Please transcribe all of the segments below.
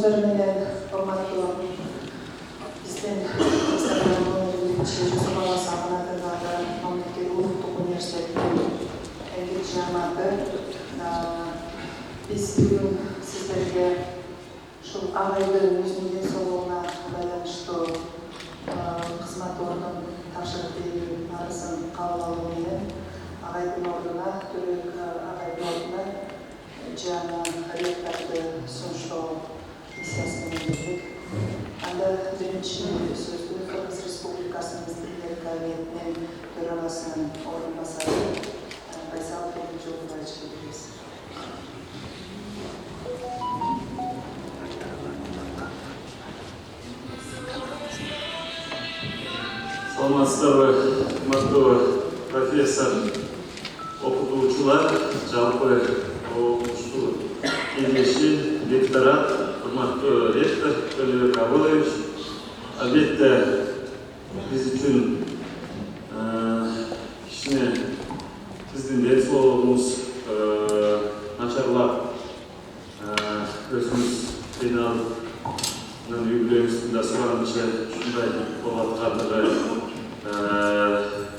sözler menен formattуу биздин Жүзүп Аласагына тырнагы мамлекеттик улуттук университеттин экинчи жамааты биз бүгүн сиздерге ушул агайдын өзүнүн ден соолугуна байланыштуу кызмат ордун тапшырык берүү арызын кабыл алуу менен агайдын ордуна Төрөк агайдын ордуна жаңы ректорду сунуштоо миссиясын бердик. Анда биринчи сөздү Кыргыз Республикасынын Министрлер Кабинетинин төрагасынын орун басары Байсал Жолдубаевичке беребиз. Саламатсыздарбы, урматтуу профессор, окутуучулар, жалпы окуучу кеңеши, ректорат, урматтуу ректор Төлөбек Абылович, албетте биз үчүн кичине биздин ден соолугубуз начарлап өзүбүз кыйналып үйлөрүбүздүн да суранычы ушундай болуп аткандыгы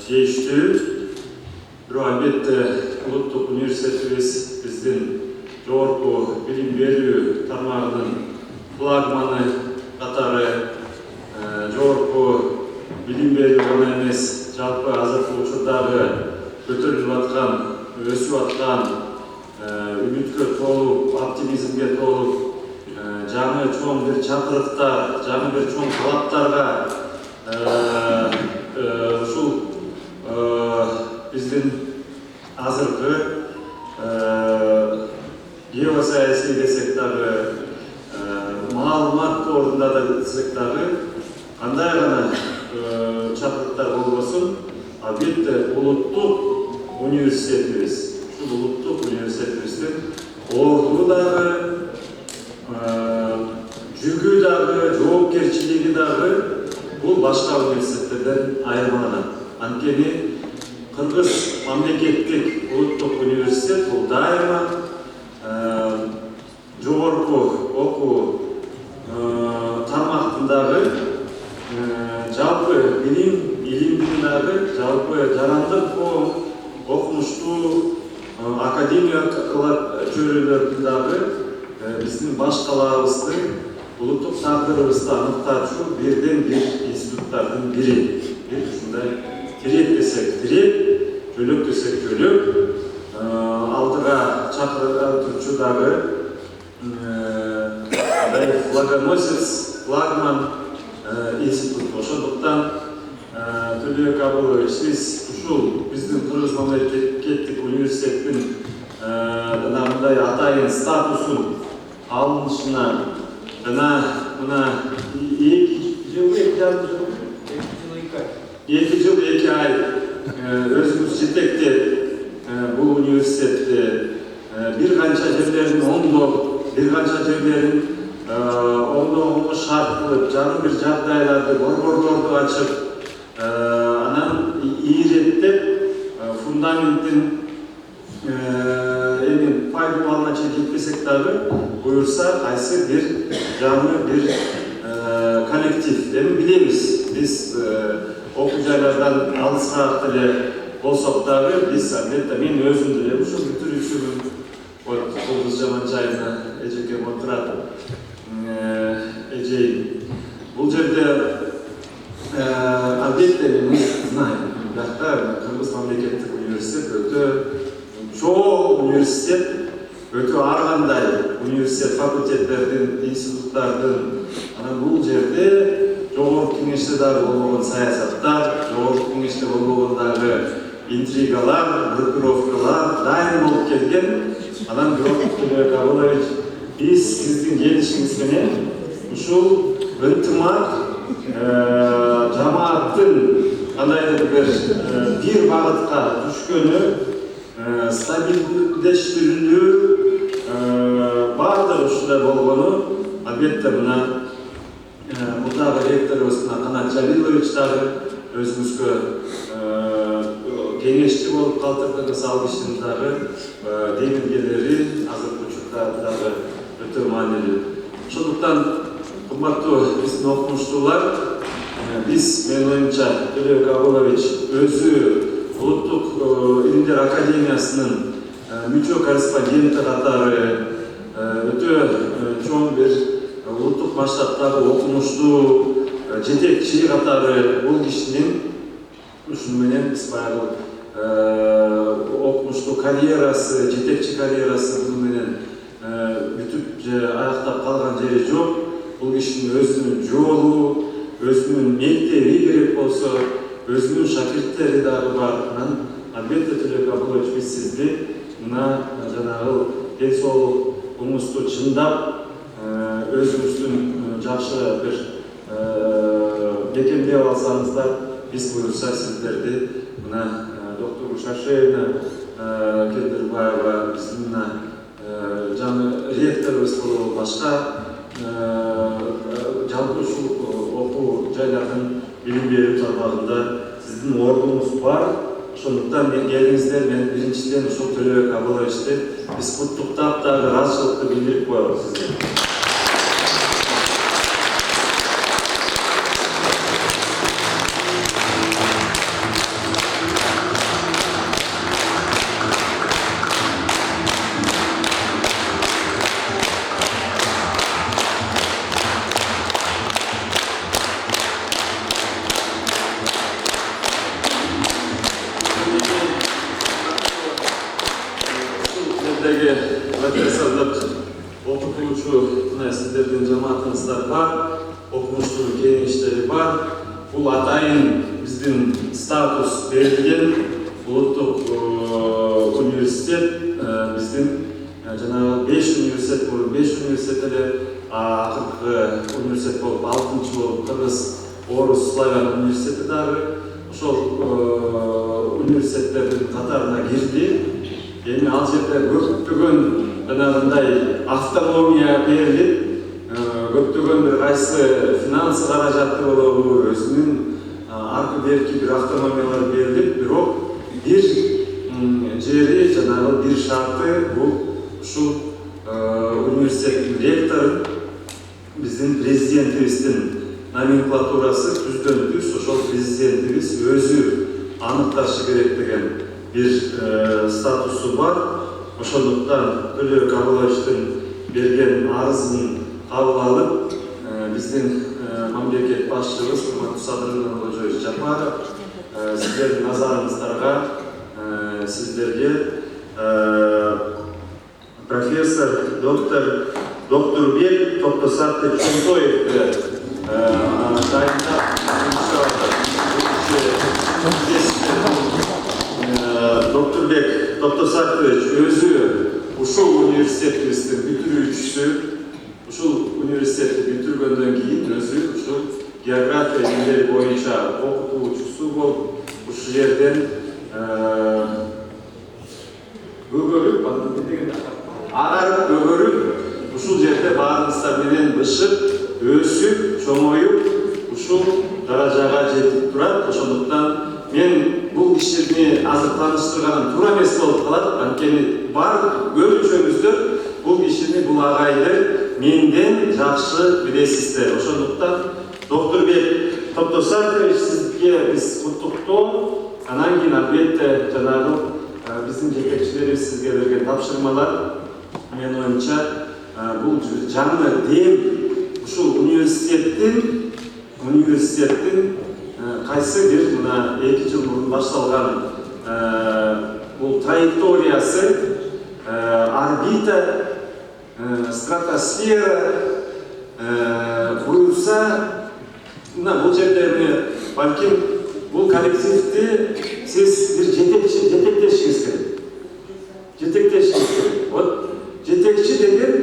тийиштүү. Бирок албетте улуттук университетибиз биздин жогорку билим берүү тармагынын флагманы катары жогорку билим берүү гана эмес, жалпы азыркы учурдагы көтөрүлүп аткан, өсүп аткан, үмүткө толуп, оптимизмге толуп, жаңы чоң бир чакырыктар, жаңы бир чоң талаптарга ушул биздин азыркы геосаясий десек дагы, маалымат ордунда да десек дагы, кандай гана чакырыктар болбосун, албетте улуттук университетибиз, ушул улуттук университетибиздин ордуну дагы, жүгү дагы, жоопкерчилиги дагы бул башка университеттерден айырмаланат. Анткени Кыргыз мамлекеттик улуттук университет бул дайыма жогорку окуу тармактындагы жалпы илимдин дагы жалпы жарандык окумуштуу академиялык чөйрөлөрдүн дагы биздин баш калаабызды, улуттук тагдырыбызды аныктаучу бирден бир институттардын бири. Бир ушундай тирек десек тирек, жөлөк десек жөлөк, алдыга чакыртуучу дагы флагоносец, флагман институт. Ошондуктан Төлөбек Абылович, сиз ушул биздин Кыргыз мамлекеттик университеттин мындай атайын статусун алынышына жана мына 2 жыл 2 ай өзүңүз жетектеп бул университетти бир канча жерлерин оңдоп, бир канча жерлерин оңдогонго шарт кылып, жаңы бир жагдайларды, борборлорду ачып, анан ийреттеп, фундаменттин эми пайдаланууна жетпесек дагы, буюрса кайсы бир жаңы бир коллектив. Эми билебиз, биз окуу жайлардан алысыраак деле болсок дагы, биз албетте мен өзүм деле ушул бүтүрүүчүмүн. Кылдыз жаман жайына эжекем отурат. Эжей бул жерде албетте мен знайм, биракта Кыргыз мамлекеттик университет өтө чоң университет, өтө ар кандай университет, факультеттердин, институттардын, анан бул жерде жогорку кеңеште дагы болбогон саясаттар, жогорку кеңеште болбогон дагы интригалар, группировкалар дайым болуп келген. Анан бирок Төлөбек Абылович, биз сиздин келишиңиз менен ушул ынтымак жамааттын кандайдыр бир багытка түшкөнү, стабилдештирилүү баардыгы ушундай болгону, албетте мына бул дагы ректорубуз Канат Жалилович дагы өзүңүзгө кеңешчи болуп калтырдыңыз, ал кишинин дагы демилгелери азыркы учурда дагы өтө маанилүү. Ошондуктан кымбаттуу биздин окумуштуулар, биз менин оюмча Төлөбек Абылович өзү Улуттук Илимдер Академиясынын мүчө корреспонденти катары өтө чоң бир улуттук масштабтагы окумуштуу жетекчи катары бул кишинин ушуну менен биз баягы окумуштуу карьерасы, жетекчи карьерасы буну менен бүтүп же аяктап калган жери жок. Бул кишинин өзүнүн жолу, өзүнүн мектеби керек болсо, өзүнүн шакирттери дагы бар. Анан албетте Төлөбек Абылович биз сизди мына жанагы ден соолугуңузду чындап, өзүңүздүн жакшы бир бекемдеп алсаңыздар, биз буюрса сиздерди мына доктор Шашевна Кендирбаева биздин жаңы ректорубуз болуп, башка жалпы ушул окуу жайлардын билим берүү тармагында сиздин ордуңуз бар. Ошондуктан келиңиздер, мен биринчиден ушул Төлөбек Абыловичти биз куттуктап дагы ыраазычылыкты билдирип коелу сизге. Профессорлук окутуучу сиздердин жамаатыңыздар бар, окумуштуу кеңештери бар. Бул атайын биздин статус берилген улуттук университет, биздин жанагы 5 университет болуп, 5 университет эле акыркы университет болуп, 6-чы болуп кыргыз, орус, славян университети дагы ошол университеттердин катарына кирди. Эми ал жерде көптөгөн жанагындай автономия берилип, көптөгөн бир кайсы финансы каражаты болобу, өзүнүн аркы берки бир автономиялар берилип, бирок бир жери жанагы бир шарты бул ушул университеттин ректору, биздин президентибиздин номенклатурасы түздөн-түз ошол президентибиз өзү аныкташы керек деген бир статусу бар. Ошондуктан Төлөбек Абыловичтин берген арызын кабыл алып, биздин мамлекет башчыбыз урматтуу Садыр Ноокожоевич Жапаров сиздердин назарыңыздарга сиздерге профессор Доктурбек Токтосартович Чонтоевди дайындап Доктурбек Токтосартович өзү ушул университетибиздин бүтүрүүчүсү, ушул университетти бүтүргөндөн кийин өзү ушул география илимдери боюнча окутуучусу болуп, ушул жерден көгөрүп, агарып көгөрүп, ушул жерде баарыңыздар менен бышып, өсүп, чоңоюп, ушул даражага жетип турат. Ошондуктан мен бул кишини азыр тааныштырганым туура эмес болуп калат. Анткени бар көпчүлүгүңүздөр бул кишини, бул агайды менден жакшы билесиздер. Ошондуктан Доктурбек Токтосартович сизге биз куттуктоо, анан кийин албетте жанагы биздин жетекчилерибиз сизге берген тапшырмалар, менин оюмча бул жаңы дем ушул университеттин кайсы бир мына 2 жыл мурун башталган бул траекториясы, орбита, стратосфера буюрса, мына бул жерде балким бул коллективди сиз бир жетектешиңиз керек. Вот жетекчи деген,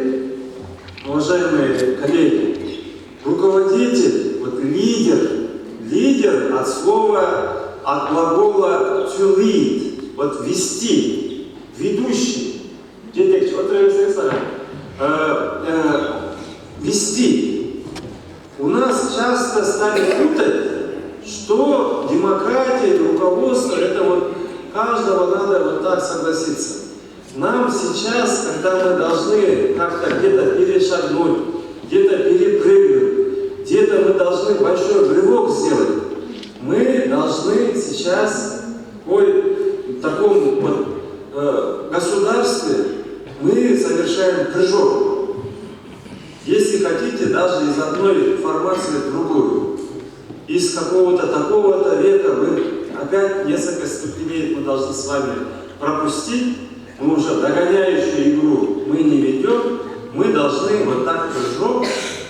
уважаемые коллеги, руководитель, вот лидер от слова, от глагола to lead, вот вести, ведущий, жетекчи, вот вести. У нас часто стали путать, что демократия, руководство, это вот каждого надо вот так согласиться. Нам сейчас, когда мы должны как-то где-то перешагнуть, где-то перепрыгнуть, где-то мы должны большой рывок сделать. Мы должны сейчас в таком вот, государстве мы совершаем прыжок. Если хотите, даже из одной формации в другую. Из какого-то такого-то века вы опять несколько ступеней мы должны с вами пропустить. Мы уже догоняющую игру мы не ведем. Мы должны вот так прыжок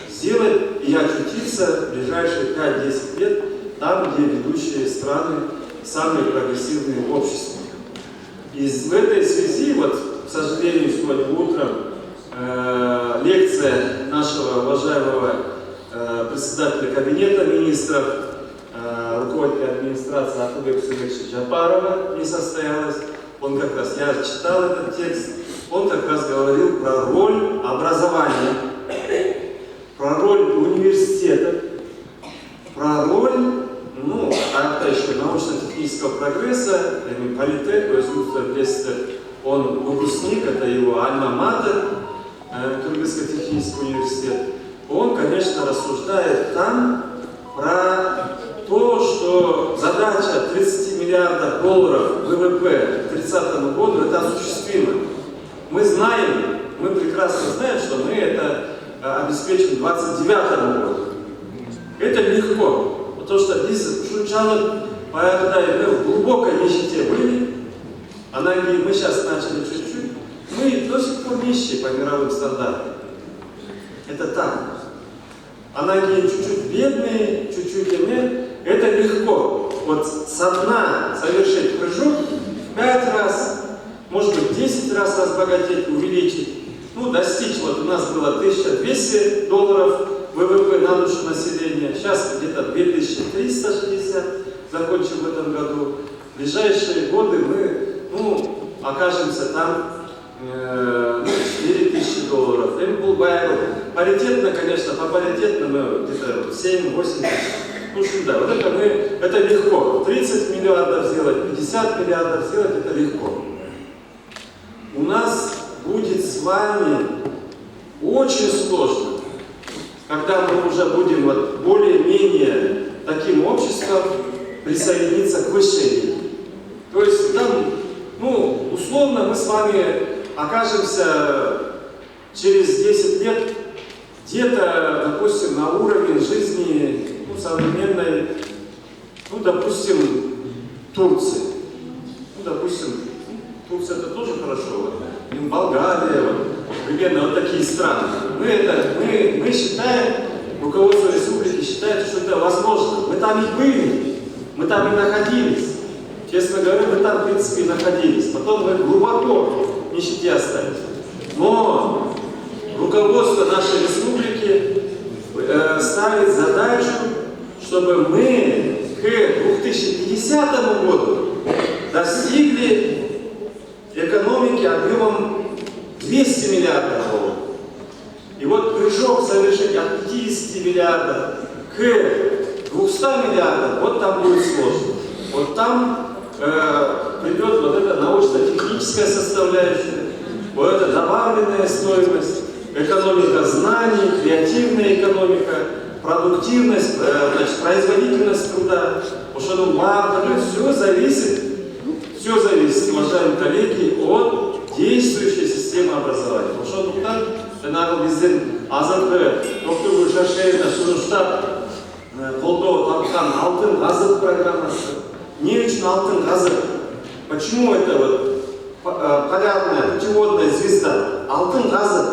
сделать и очутиться в ближайшие 5-10 лет там, где ведущие страны самые прогрессивные общества. И в этой связи, вот, к сожалению, сегодня утром лекция нашего уважаемого председателя кабинета министров, руководителя администрации Атубека Сулеймановича Джапарова не состоялась. Он как раз, я читал этот текст, он как раз говорил про роль образования, про роль университета, про роль, ну, а это еще научно-технического прогресса, политех, он выпускник, это его альма-матер, Кыргызско-технический университет. Он, конечно, рассуждает там про то, что задача 30 миллиардов долларов ВВП к 30 году это осуществимо. Мы знаем, мы прекрасно знаем, что мы это обеспечим к 29 году. Это легко, потому что здесь сначала, когда мы в глубокой нищете были, мы сейчас начали чуть-чуть, мы до сих пор нищие по мировым стандартам. Это так. Анаги чуть-чуть бедные, чуть-чуть иные. Это легко. Вот со дна совершить прыжок в 5 раз, может быть 10 раз разбогатеть, увеличить. Ну, достичь, вот у нас было $1200 ВВП на душу населения, сейчас где-то 2360 закончим в этом году. В ближайшие годы мы, ну, окажемся там $4000. Им был паритетно, конечно, по паритетному где-то 7-8 тысяч. Ну, да, вот это легко. 30 миллиардов сделать, 50 миллиардов сделать, это легко. У нас будет с вами очень сложно, когда мы уже будем вот более-менее таким обществом присоединиться к высшей линии. То есть там, ну, условно мы с вами окажемся через 10 лет где-то, допустим, на уровне жизни, ну, современной, ну, допустим, Турции. Ну, допустим, Турция это тоже хорошо, Болгария, примерно вот такие страны. Мы считаем, руководство республики считает, что это возможно. Мы там и были, мы там и находились. Честно говоря, мы там, в принципе, и находились. Потом мы глубоко в нищете остались. Но руководство нашей республики ставит задачу, чтобы мы к 2050 году достигли экономики объемом 200 миллиардов долларов. И вот прыжок совершить от 50 миллиардов к 200 миллиардов, вот там будет сложно. Вот там придет вот эта научно-техническая составляющая, вот эта добавленная стоимость, экономика знаний, креативная экономика, продуктивность, значит, производительность труда, все зависит, уважаемые коллеги, от действующей системы образования. Почему это вот полярная путеводная звезда? Алтын газы.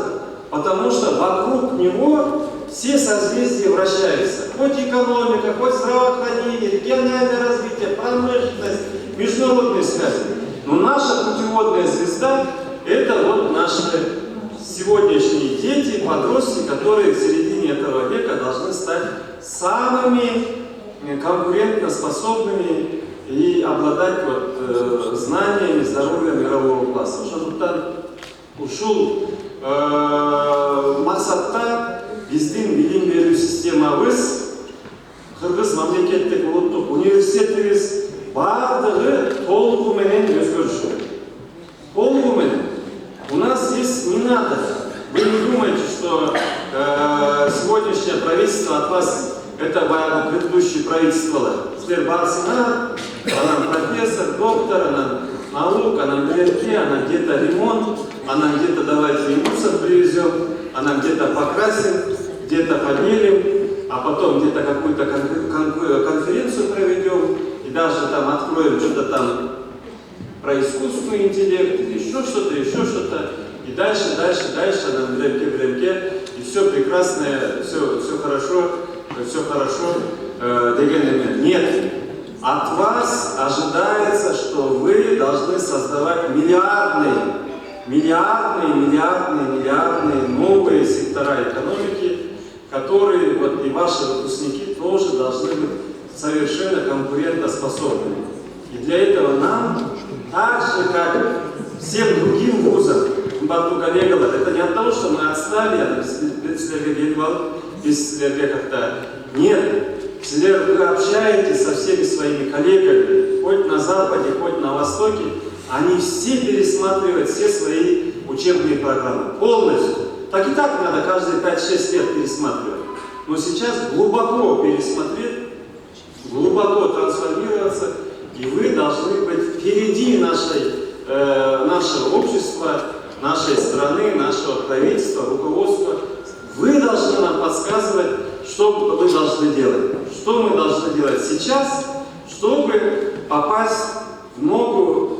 Потому что вокруг него все созвездия вращаются. Хоть экономика, хоть здравоохранение, региональное развитие, промышленность, международные связи. Но наша путеводная звезда – это вот наши сегодняшние дети, подростки, которые к середине этого века должны стать самыми конкурентоспособными и обладать вот, знаниями здоровья мирового класса. Ушел мақсатта біздің білім беру системамыз Қырғыз мемлекеттік ұлттық университетіміз барлығы толығыменен өзгеруші. Толығыменен. У нас здесь не надо. Вы не думаете, что правительство от вас, это предыдущее правительство. Теперь барсина, она профессор, доктор, она наук, она ГРК, она где-то ремонт, она где-то давайте и мусор привезем, она где-то покрасим, где-то побелим, а потом где-то какую-то конференцию проведем и даже там откроем что-то там про искусственный интеллект или еще что-то, и дальше, она в ремке, и все прекрасное, все хорошо, нет. От вас ожидается, что вы должны создавать миллиардные новые сектора экономики, которые и ваши выпускники тоже должны быть совершенно конкурентоспособными. И для этого нам, так же как всем другим вузам, это не от того, что мы отстали, нет. Вы общаетесь со всеми своими коллегами, хоть на Западе, хоть на Востоке, они все пересматривают все свои учебные программы полностью. Так и так надо каждые 5-6 лет пересматривать. Но сейчас глубоко пересмотреть, глубоко трансформироваться, и вы должны быть впереди нашего общества, нашей страны, нашего правительства, руководства. Вы должны нам подсказывать, что вы должны делать. Что мы должны делать сейчас, чтобы попасть в ногу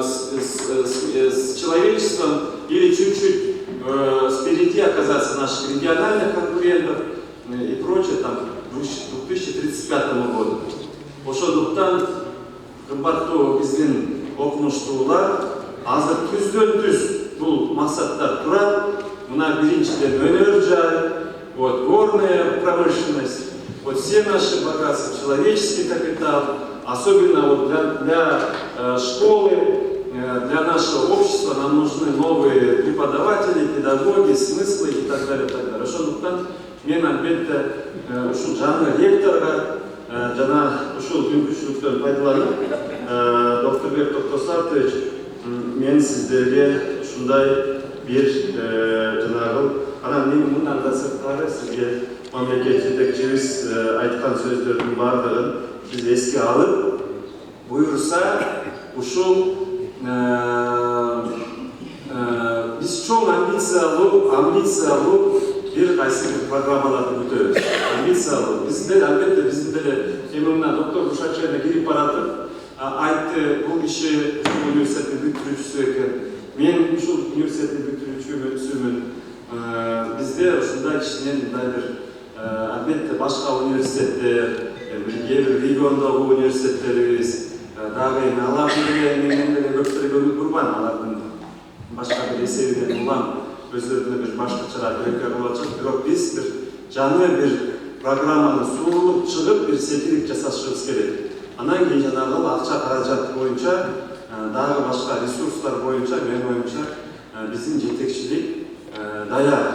с человечеством или чуть-чуть спереди оказаться наших региональных конкурентов и прочее там к 2035 году. Ошондуктан кымбаттуу биздин окумуштуулар азыр түздөн-түз бул максаттар турат. Мына биринчиден өнөр жай, горная промышленность, все наши богатства, человеческий капитал, особенно для школы, для нашего общества нам нужны новые преподаватели, педагоги, смыслы и так далее, и так далее. Ошондуктан мен албетте ушул жаңы ректорго жана ушул мүмкүнчүлүктөн пайдаланып, Докторбек Токтосартович, мен сиздерге ушундай бир жанагы анан мен мындан да сырткары сизге мамлекет жетекчибиз айткан сөздөрдүн баардыгын биз эске алып, буюрса ушул биз чоң амбициялуу бир кайсы бир программаларды бүтөбүз. Амбициялуу. Албетте биздин деле мына доктор Бушачевна кирип баратып айтты, бул киши ушул университеттин бүтүрүүчүсү экен. Мен ушул университеттин бүтүрүүчүсүмүн. Бизде ушундай кишинен мындай бир албетте башка университеттер, бир региондогу университеттерибиз дагы эми алардын деле көптөргө үмүт курбан, алардын башка бир эсебинен улам өздөрүнө бир башкача керектер болочок. Бирок биз бир жаңы бир программаны суурулуп чыгып бир сетилик жасашыбыз керек. Анан кийин жанагы акча каражат боюнча дагы башка ресурстар боюнча менин оюмча биздин жетекчилик даяр.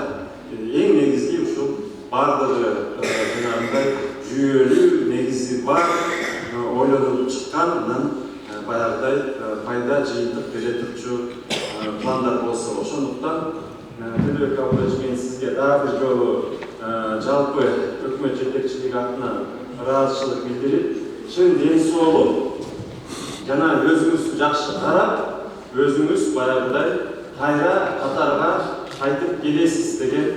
Эң негизги ушул бардыгы жанагындай жүйөлүү негизи бар, ойлонуп чыккан, анан баягыдай пайда жыйынтык бере турчу пландар болсо. Ошондуктан Төлөбек Абылович, мен сизге дагы бир жолу жалпы өкмөт жетекчилиги атынан ыраазычылык билдирип, чын ден соолук жана өзүңүз жакшы карап, өзүңүз баягыдай кайра катарга кайтып келесиз деген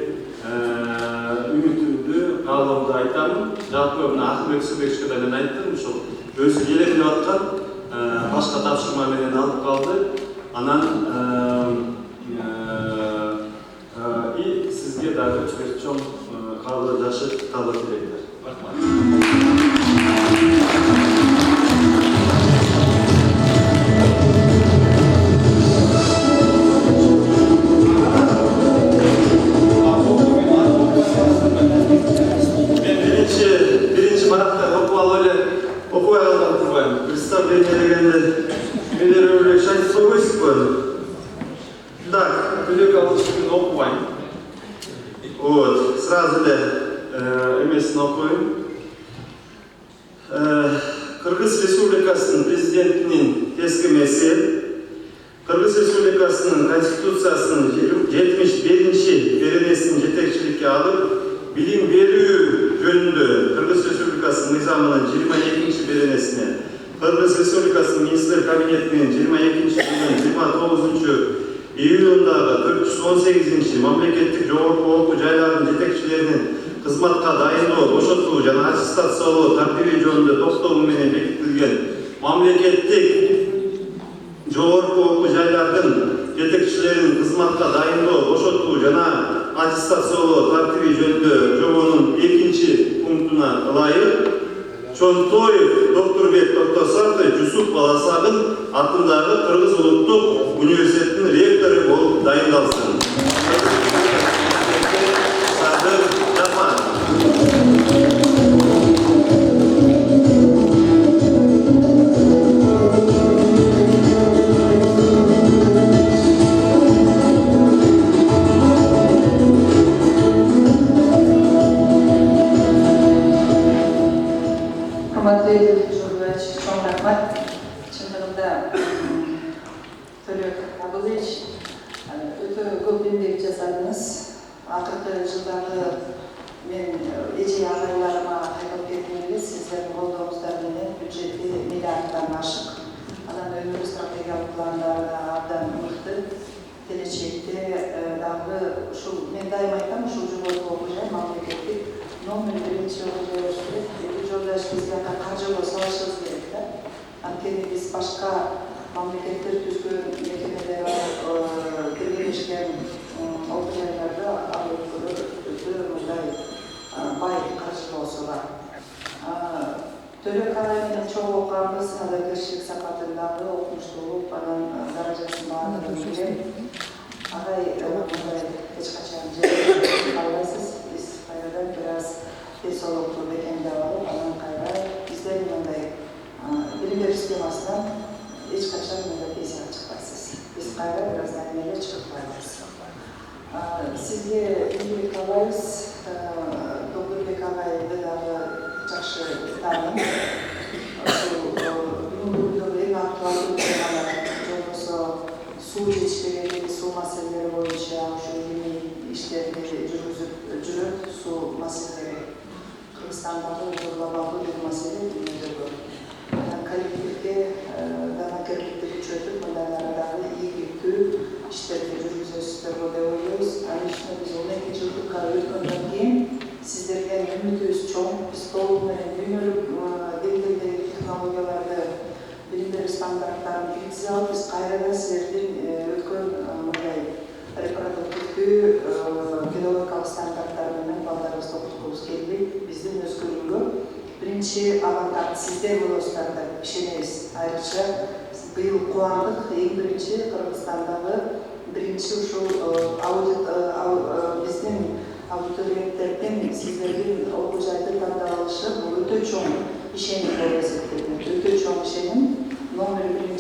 үмүтүмдү, каалоомду айтамын. Жалпы мына Акылбек Сүбековичке да мен айттым, ушул өзү келем деп аткан башка тапшырма менен алып калды. Анан и сизге дагы чоң каалоо жакшы каалоо тилеймин. Биринчи баракта окуп алып эле окубай калган турбайм. Представление дегенде мендер эле айтып койбойсузбу? Так, Төлөбек Абыловичтин окубайм. Сразу эле эмесин окуйм. Кыргыз Республикасынын президентинин тескемеси Кыргыз Республикасынын Конституциясынын 71-беренесин жетекчиликке алып, билим берүү жөнүндө Кыргыз Республикасынын мыйзамынын 22-беренесине, Кыргыз Республикасынын Министрлер Кабинетинин 22-жылдын 29-июлундагы 418 мамлекеттик жогорку окуу жайлардын жетекчилеринин кызматка дайындоо, бошотуу жана аттестациялоо тартиби жөнүндө токтому менен бекитилген мамлекеттик жогорку окуу жайлардын жетекчилеринин кызматка дайындоо, бошотуу жана аттестациялоо тартиби жөнүндө жобонун 2-пунктуна ылайык Чонтоев Доктурбек Токтосарты Жусуп Баласагын атындагы Кыргыз улуттук университетинин ректору болуп дайындалсын. Садыр Жапан. Акыркы жылдары мен эже агайларыма айтып кеткем эле, сиздердин колдооңуздар менен бюджети миллиарддан ашык. Анан өнөр стратегиялык пландары да абдан мыкты. Келечекте дагы ушул мен дайыма айтам, ушул жогорку окуу жай мамлекеттик номер 1 окуу жай болуш керек. Бул жолдо биз бияка каржылоо салышыбыз керек да. Анткени биз башка мамлекеттер түзгөн мекемелер биргелешкен окуу жайларда ал өтө мындай бай каржылоосу бар. Төлөк агай менен чоң окуганбыз, адамгерчилик сапатындагы окумуштуулук, анан даражасын баардыгын билем. Агай мындай эч качан калбайсыз, биз кайрадан бир аз денсаулыкту бекемдеп алып, анан кайра бизден мындай билим берүү системасынан эч качан мындай пенсияга чыкпайсыз. Биз кайра бир аз эмелер чыгып барабыз. Сизге ийгилик каалайбыз. Доктурбек агайды дагы жакшы тааныйм. Бүгүнкү күндөгү эң актуалдуу темалар жолбосо суу жетишпегендиги, суу маселелери боюнча ошо илимий иштерди жүргүзүп жүрөт. Суу маселелери Кыргызстандагы глобалдуу бир маселе дүйнөдөгү. Коллективге данакерликти күчөтүп, мындайлар дагы ийгиликтүү иштерди жүргүзөсүздөр деп ойлойбуз. Анын үстүнө биз 12 жылдыкка өткөндөн кийин сиздерден үмүтүбүз чоң. Биз толук менен дүйнөлүк деңгээлдеги технологияларды, билим берүү стандарттарын киргизе алып, биз кайрадан силердин өткөн мындай репродуктивдүү педагогикалык стандарттар менен балдарыбызды окуткубуз келди. Биздин өзгөрүүгө биринчи авангард сиздер болосуздар деп ишенебиз. Айрыкча быйыл кубандык, эң биринчи Кыргызстандагы биринчи ушул биздин абитуриенттердин сиздердин окуу жайды тандап алышы бул өтө чоң ишеним болуп эсептелинет. Өтө чоң ишеним. Номер 1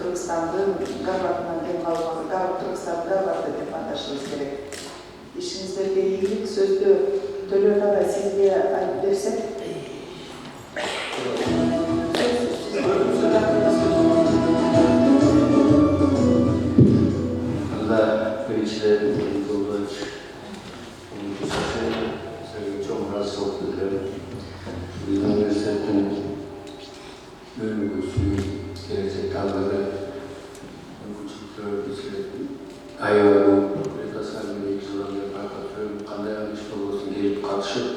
Кыргызстандын Гарвардынан тең калган, Кыргызстан Гарварды деп аташыбыз керек. Ишиңиздерге ийгилик. Сөздү Төлөк агай сизге айтып берсек. Біріншіден Жолдоевич чоң разышылық білдіріп, біздің университеттің өміргісі, келешек талдары, мүмкіншіліктері бізге аялу, Ретасармен 2 жылдан бері байқатып, қандай аңыш болсын келіп қатышып,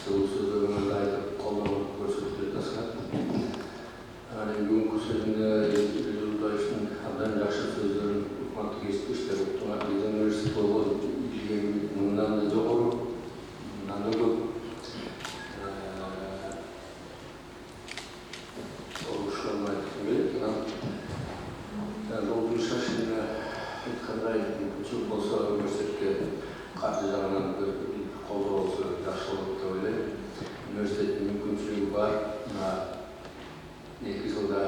сол сөздеріңізді айтып, қолдау көрсетіп Ретасар. Бүгінгі сөзінде Жолдоевичтің абдан жақсы сөздерін үкіметтік ескерістер ұлттың біздің университет болған білген мыңнан да жоғары, мыңнан да көп олушыларына айтқым келеді. Жолдың шашында айтқандай мүмкіншілік болса университетке қаржы жағынан бір қолдау болса жақсы болады деп ойлаймын. Университеттің мүмкіншілігі бар. 2 жылда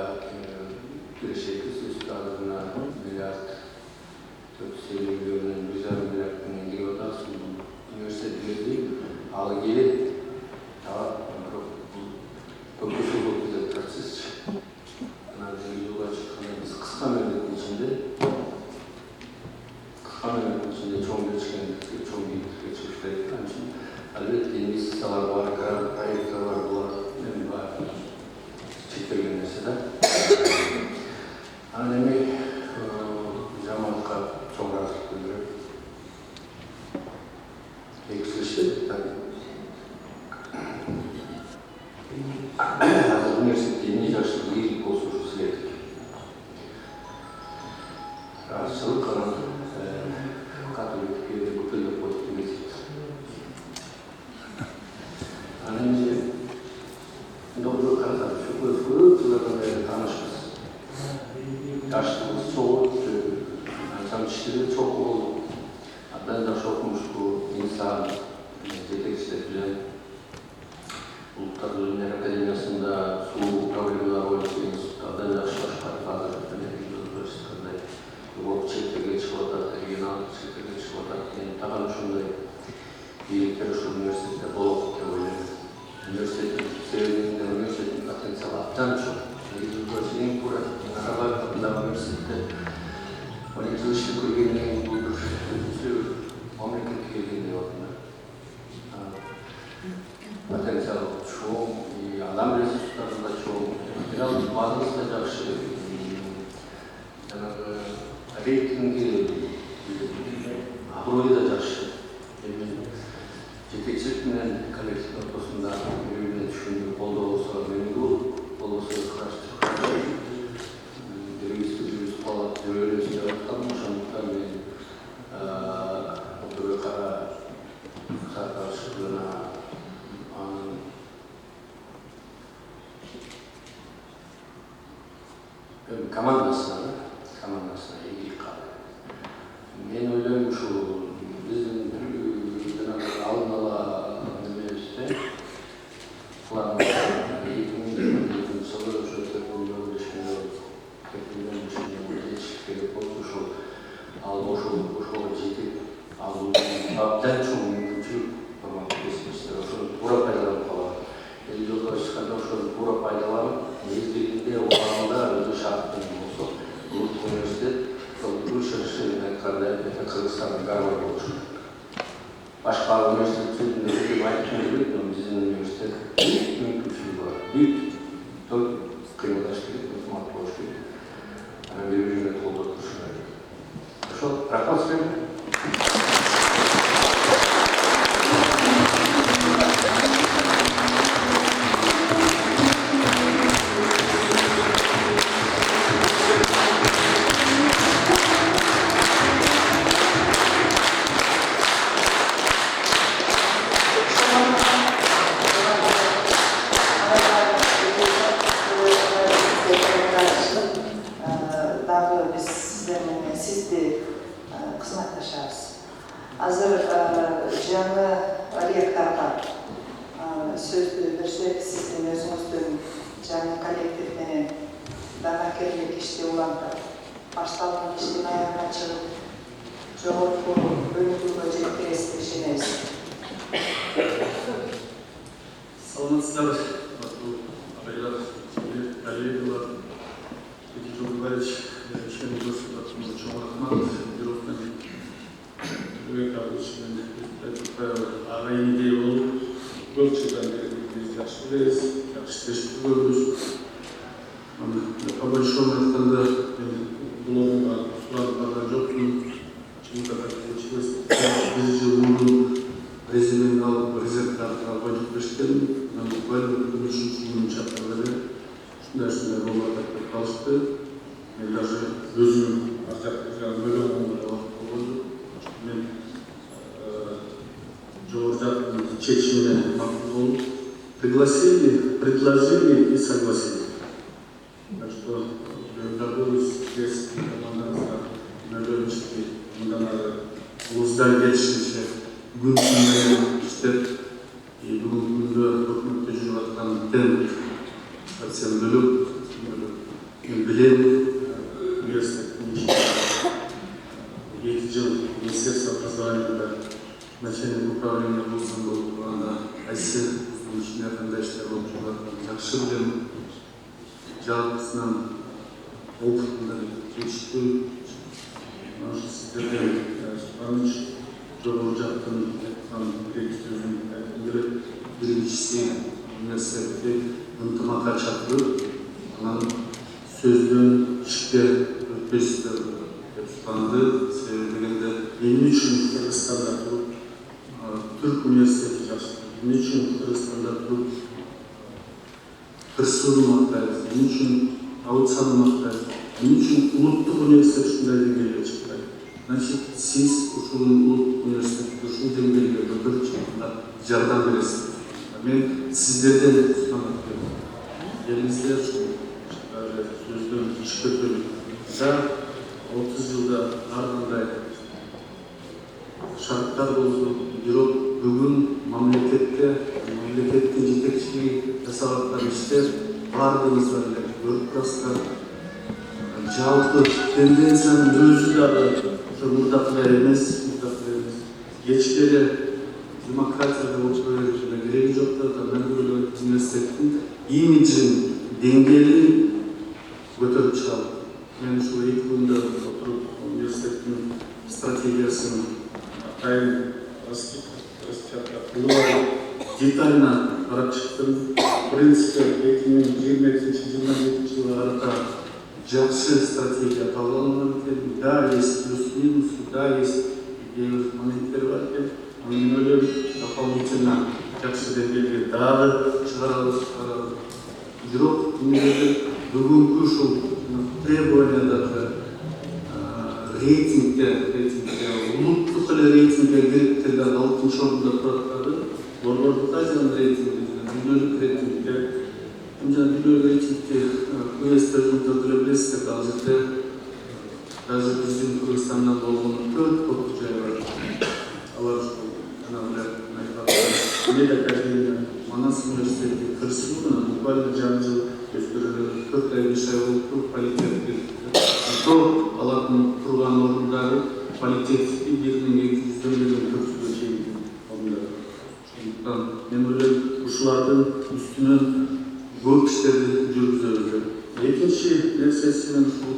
келешек үстадына миллиард 450 миллионнан 1,5 миллиард теңге отасың. Университеттерде алы келеді. Көпесі болып кетеді процесс. Жылға шыққанда біз қысқа мемлекеттің ішінде чоң жетістікке шығып комиссиялар бар, грант проекттер бар, чектелген нерсе да. Анан эми жамаатка чоң ыраазычылык билдирип, эки азыр университетте эмне жашыл бийлик болсо ушу силердики. Ыраазычылык анан католиктикке бүтүндөй коюп эмес. Анан эми доктор карасак көп жылдардан бери таанышпыз. Жаштыгыбыз чогуу, жамчыштыгы чогуу болду. Абдан жакшы окумуштуу инсан, жетекчилер менен Улуттар Өнер Академиясында суу проблемалары боюнча институтта абдан жакшы башкарып, азыр университетте Европа чектерге чыгып атат, регионалдык чектерге чыгып атат. Тагын ушундай бийликтер ушул университетте болот деп ойлойм. Университеттин потенциалы абдан чоң. Эң туура Назарбаев атындагы университетте 12 жыл иштеп келгенден кийин бул бир мамлекетке келгендей болдум. Потенциалы чоң, адам ресурстары да чоң, материалдык базасы да жакшы, жанагы рейтинги, аброю да жакшы. Жетекчилик менен коллектив ортосунда бири-бирине түшүндүрүп колдоо болсо меңдүү, болбосо карашчылык. Бирибизди каалап жүрөбүз деп аткам, ошондуктан мен Отурбек кара саркашыгына командасына ийгилик каалайм. Мен ойлойм ушул биздин алдын ала немебизде планыбызда 2020 жылы ошо 4 миллион керек болуп ушул ал ошого жетип алуу абдан чоң мүмкүнчүлүк бар. Ошону туура пайдаланып калат. Эл жолдо чыкканда ошону туура пайдаланып, мезгилинде убагында өзү шарттын болсо, улуттук университет шыршын айткандай Кыргызстандын Гарвард болушу. Башка университет сөзүндө өзүм айткым келбейт, но биздин университет мүмкүнчүлүгү бар. Бүт кыймылдаш керек, ынтымак болуш керек. Анан бири-бирине колдоп туруш керек. Ошол рахмат силерге. Азыр жаңы ректорга сөздү берсек, сиздин өзүңүздүн жаңы коллектив менен данакерлик ишти улантып, башталган иштин аягына чыгып, жогорку өнүгүүгө жеткиресиз деп ишенебиз. Саламатсыздар, агайлар, коллегалар, Никита Николаевич, член государства, чоң рахмат. Ағайын идея болуп, көп жылдан бері біз жақсы білеміз, жақсы тестіп көрдік. По большому айтқанда, бұл оңға сұранып барған жоқпын. Чему-то так получилось. Біз жыл бұрын резюмені алып, резервтарды алып жеткізген. Буквально күн үшінші күнін шақырды. Шындай болмады деп қалышты. Мен даже өзім арқақтырған бөлім оңға болды. Мен Жоржаттың чечимине макул болуп, предложили и согласили. Так что благодарю здесь командамызга, надеюмся, мындан ары улуздан келишинче күн менен иштеп, бүгүнкү күндө өкмөттө жүрүп аткан темп совсем бөлүп, мен билем университеттин ичинде 2 жыл Министерство образования начальник управления болсам болуп турганда кайсы ичинде кандай иштер болуп жатканын жакшы билем. Жалпысынан опытымдан жетиштүү. Ошо сиздерден сунганыч жогору жактан айткан сөзүн айткым келет. биринчиси университетти ынтымакка чакырып, анан сөздөн ишке өтпөсүздөр деп суранды. Себеби дегенде эмне үчүн Кыргызстанда туруп Түрк университети жакшы, эмне үчүн Кыргызстанда туруп Кырсууну мактайбыз, эмне үчүн Аутсаны мактайбыз, эмне үчүн улуттук университет ушундай деңгээлге чыкпайт? Значит, сиз ушул улуттук университетти ушул деңгээлге көтөрүп чыкканда жардам бересиз. Мен сиздерден сунат берем. Элибизде сөздөн ишке өтүп 30 жылда ар кандай шарттар болду, бирок бүгүн мамлекеттин жетекчилиги жасап аткан иштер бардыгыңыздар эле көрүп турасыздар. Жалпы тенденциянын өзү дагы ошо мурдакыдай эмес. Кечкеде демократияда отура берүүгө кереги жок да, мен университеттин имиджин, деңгээлин көтөрүп чыгам. Мен ушул 2 күндө отуруп университеттин стратегиясын атайын детально карап чыктым. В принципе, 2022-2027 жылга карата жакшы стратегия кабылган экен. Да, есть плюс-минус, да, есть моменттер бар экен. Мен ойлойм, дополнительно жакшы деңгээлге дагы чыгарабыз. Бирок бүгүнкү ушул требованиядагы рейтингде улуттук эле рейтингге кирип келген 6-чы орунда турат. Борбордук Азиянын рейтингде, дүйнөлүк рейтингде, дүйнөлүк рейтингде университет деле билесиздер, ал жерде даже биздин Кыргызстандан болгон 4 топ жай бар. Алар Манас университети Кырсууна буквально жарым жыл өстүрүлүп, 4 ай 5 ай болуп политет. Алардын турган орундары политет 1200-дөн бери 400-гө чейин орундар. Ошондуктан мен ойлойм, ушулардын үстүнөн көп иштерди жүргүзөбүз. Экинчи нерсеси мен ушул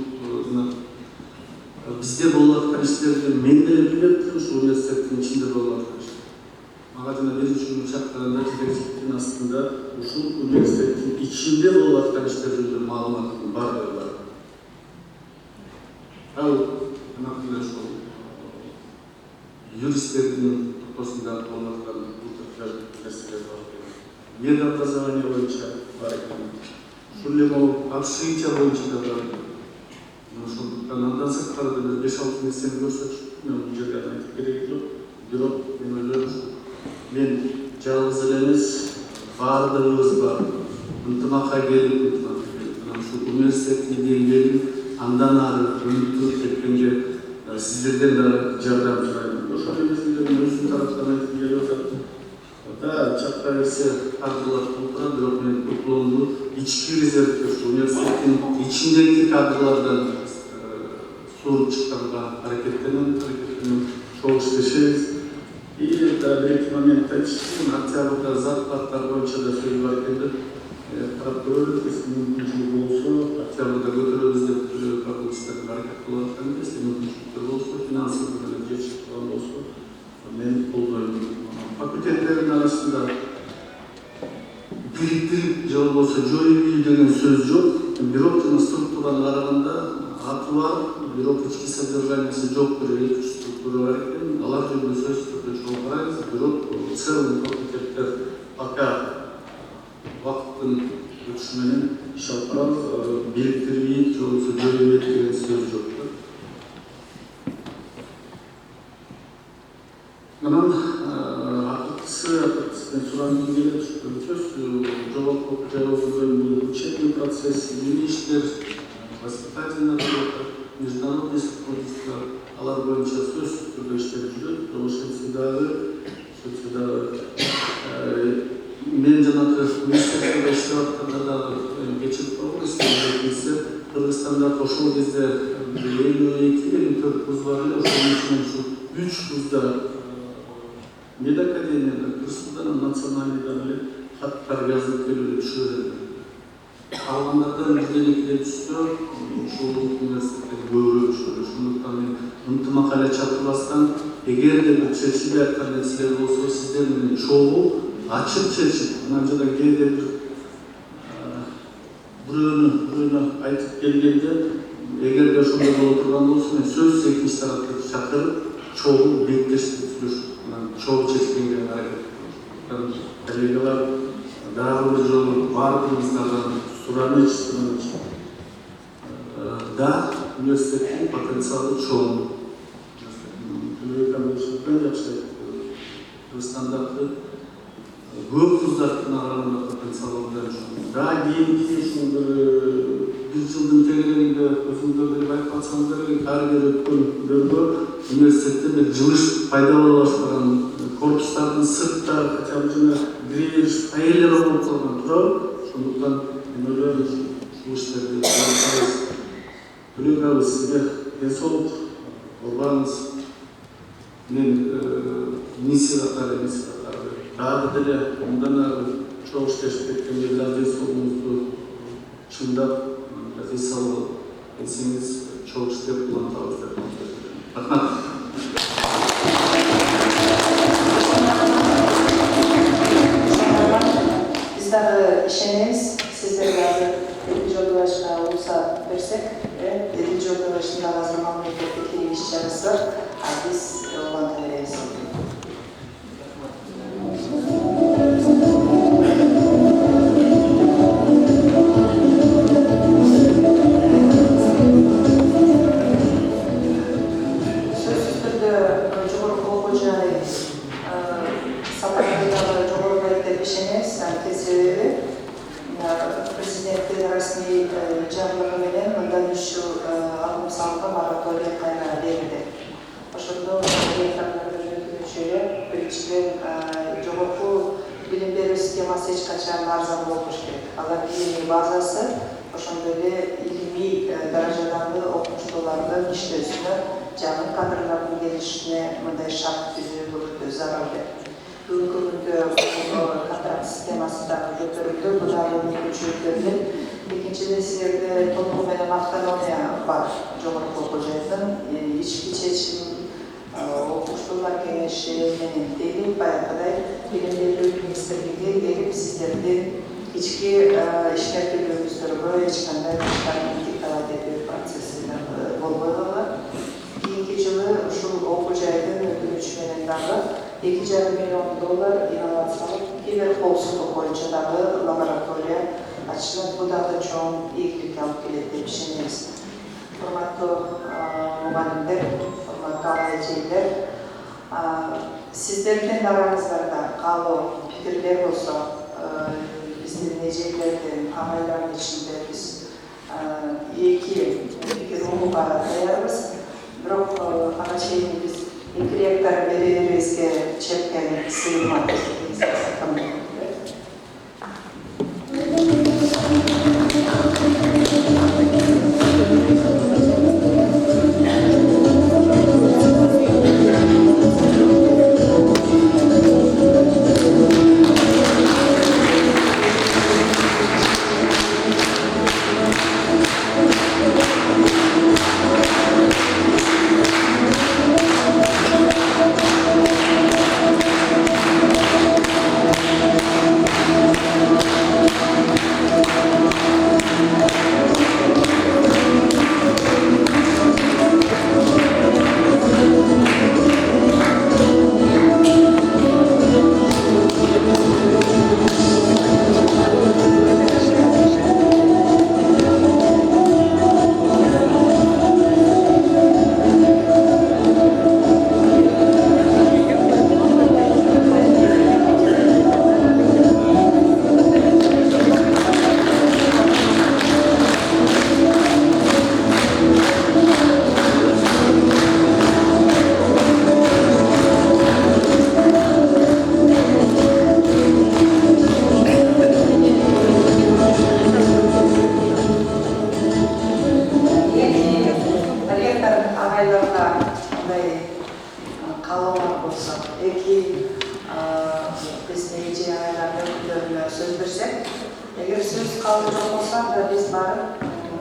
бизде болуп аткан иштерди мен деле билеп, ушул университеттин ичинде болуп аткан иштер. Мага жана биринчи күнү чакырганда жетекчиликтин астында ушул университеттин ичинде болуп аткан иштер жөнүндө маалыматтын бардыгы бар. Ал ушул юристтердин ортосунда болуп аткан нерселер бар. Медобразование боюнча бар экен. Ушул эле общежитие боюнча да бар. Ошондуктан андан сырткары да 5-6 нерсени көрсөтүп, мен бул жерде айтып кереги жок. Бирок мен ойлойм, мен жалгыз эле эмес, бардыгыбыз бар. Ынтымакка келип, ушул университеттин деңгээлин андан ары өнүктүрүп кеткенге сиздерден да жардам сурайм. Ошол мезгилде мен өзүм тараптан айтып келип атам. Да, чакта берсе кадрылар толтурат, бирок мен дипломду ички резервге университеттин ичиндеги кадрлардан суруп чыкканга аракеттенем. Ошол иштешебиз. И бир моментте айтыштым, октябрда зарплаттар боюнча да сөз бар экен. Карап көрөлүк, мүмкүнчүлүк болсо, октябрда көтөрөбүз деп кабылыштар аракет кылып аткан эмес. Мүмкүнчүлүктөр болсо, финансылык менен жетишип турган болсо, мен колдойм. Факультеттердин арасында бириктирип же болбосо жоюу деген сөз жок. Бирок жана структураны караганда аты бар, бирок ички содержаниясы жок бир 2-3 структура бар экен. Алар жөнүндө сөз түрдө чоң карайбыз. Бирок целый факультеттер пока вакыттын өтүшү менен иш алып барабыз. Бириктирбейт же болбосо жоюу деген сөз жок. Анан акыркысы сурангым келет, сөз жогорку жайлообуздун учебный процесс, иштер, воспитательный работа, международный сотрудничество, алар боюнча сөз түрдө иштеп жүрөт. Ошентсе дагы мен жанагы университетте иштеп атканда дагы кечирип койгон Кыргызстанда ошол кезде 52-54 вуз бар эле. Ошонун ичинен 3 вузда медакадемияда, Кырсуудан, национальныйдан эле хаттар жазылып келип түшүрөт. Калгандардан бирден-экиден түшсө, ушул университетте көбүрөөк түшүрөт. Ошондуктан мен ынтымак эле чакырбастан, эгерде бир чечилбей аткан нерселер болсо, сиздер менен чогуу açık çeşit, ancak keyde burunu aytıp gelgende, eğer de şunda oturgan olsun, söz sekmiş tarafta çakırıp, çoğu bekleştiriliyor. Çoğu çeşitliğine hareket. Kollegalar, daha bir yolu var kılımızlardan Suraniç, da üniversitenin potansiyeli çoğu. Üniversitenin yapıştı. Standartlı көп kızlarının aralarında potansiyel olan çoğu. Daha keyinki bir yılın tegelerinde özümde bir bayqalsanızlar, kariyeri ötken bölümü üniversitede bir жылыш пайдаланылышқан корпустардың сыртта хотя бы жана кіреберіш әйелдер болып қалған туралы. Сондықтан мен ойлаймын, жылыштерді төлеуғабыз сізге денсаулық болғаныңыз. Мен миссияға дағы деле ондан ары чоң иштешип кеткен елдер денсаулығыңызды шыңдап, денсаулық еңсеңіз чоң иштеп улантабыз деп. Рахмат. Biz daha işenemiz, sizlere hazır 7. Odalaşı'na olsa versek ve 7. Odalaşı'nda hazır memleketteki işçilerimiz var. Biz olan veririz. Президенттің ресми жарлығыменен мындан 3 жыл алым салымға мораторий қайта берілді. Ошондо мүчөлөр, биринчиден жогорку билим берүү системасы эч качан арзан болуш керек. Алар илимий базасы, ошондой эле илимий даражадагы окумуштуулардын иштөөсүнө жана кадрлардын келишине мындай шарт түзүүгө зарыл деп. Бүгүнкү күндө контракт системасы да көтөрүлдү, булагы мүмкүнчүлүктөрдүн. Экинчиден силерде толугу менен автономия бар жогорку окуу жайдын. Ички чечим окумуштуулар кеңеши менен değil, баягыдай билим берүү министрлиги келип сиздердин ички ишкерткилүүңүздөргө эч кандай диктат этүү процесси болбой калган. Кийинки жылы ушул окуу жайдын өкүнүчү менен дагы $2,5 миллион инновациялык киберкоопсуздук боюнча дагы лаборатория ачылып, бул дагы чоң ийгиликке алып келет деп ишенебиз. Урматтуу мугалимдер, урматтуу ага-эжелер, сиздердин араңыздарда каалоо пикирлер болсо, биздин эжелердин, агайлардын ичинде биз эки пикир угууга даярбыз. Бирок ага чейин биз 2 гектар берерибизге чеккен сыймат. Eğer söz kalacak olsa da biz varıp